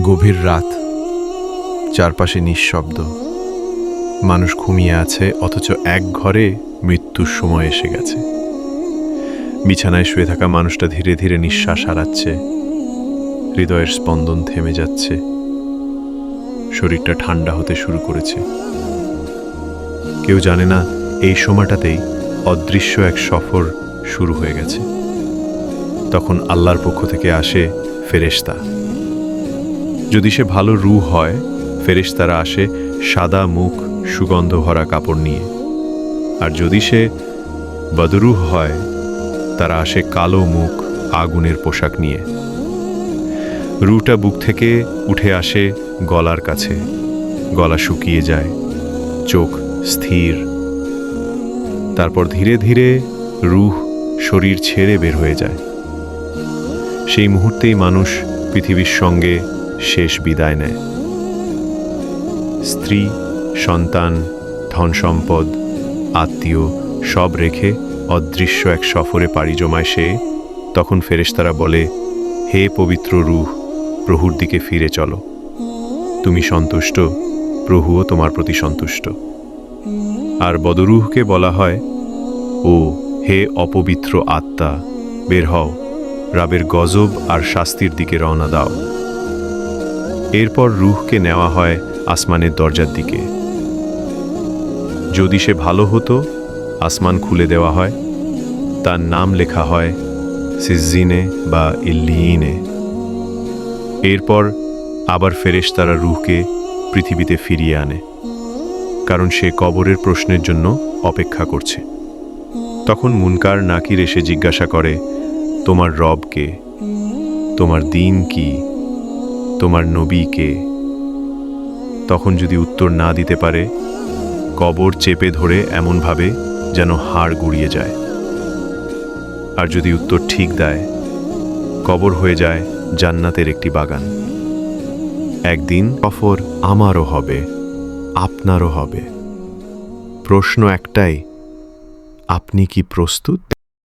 গভীর রাত, চারপাশে নিঃশব্দ। মানুষ ঘুমিয়ে আছে, অথচ এক ঘরে মৃত্যুর সময় এসে গেছে। বিছানায় শুয়ে থাকা মানুষটা ধীরে ধীরে নিঃশ্বাস হারাচ্ছে, হৃদয়ের স্পন্দন থেমে যাচ্ছে, শরীরটা ঠান্ডা হতে শুরু করেছে। কেউ জানে না এই সময়টাতেই অদৃশ্য এক সফর শুরু হয়ে গেছে। তখন আল্লাহর পক্ষ থেকে আসে ফেরেশতা। যদি সে ভালো রূহ হয়, ফেরেশতারা আসে সাদা মুখ, সুগন্ধ ভরা কাপড় নিয়ে। আর যদি সে বদরূহ হয়, তারা আসে কালো মুখ, আগুনের পোশাক নিয়ে। রূহটা বুক থেকে উঠে আসে গলার কাছে, গলা শুকিয়ে যায়, চোখ স্থির। তারপর ধীরে ধীরে রূহ শরীর ছেড়ে বের হয়ে যায়। সেই মুহূর্তেই মানুষ পৃথিবীর সঙ্গে শেষ বিদায় নেয়। স্ত্রী, সন্তান, ধন সম্পদ, আত্মীয় সব রেখে অদৃশ্য এক সফরে পাড়ি জমায় সে। তখন ফেরেশতারা বলে, হে পবিত্র রূহ, প্রভুর দিকে ফিরে চলো। তুমি সন্তুষ্ট, প্রভুও তোমার প্রতি সন্তুষ্ট। আর বদরূহকে বলা হয়, ও হে অপবিত্র আত্মা, বের হও, রাবের গজব আর শাস্তির দিকে রওনা দাও। এরপর রূহকে নেওয়া হয় আসমানের দরজার দিকে। যদি সে ভালো হতো, আসমান খুলে দেওয়া হয়, তার নাম লেখা হয় সিজ্জিনে বা ইল্লিয়িনে। এরপর আবার ফেরেশতারা রূহকে পৃথিবীতে ফিরিয়ে আনে, কারণ সে কবরের প্রশ্নের জন্য অপেক্ষা করছে। তখন মুনকার নাকির এসে জিজ্ঞাসা করে, তোমার রব কে? তোমার দিন কি? তোমার নবী কে? তখন যদি উত্তর না দিতে পারে, কবর চেপে ধরে এমনভাবে যেন হাড় গুড়িয়ে যায়। আর যদি উত্তর ঠিক দেয়, কবর হয়ে যায় জান্নাতের একটি বাগান। একদিন সফর আমারও হবে, আপনারও হবে। প্রশ্ন একটাই, আপনি কি প্রস্তুত?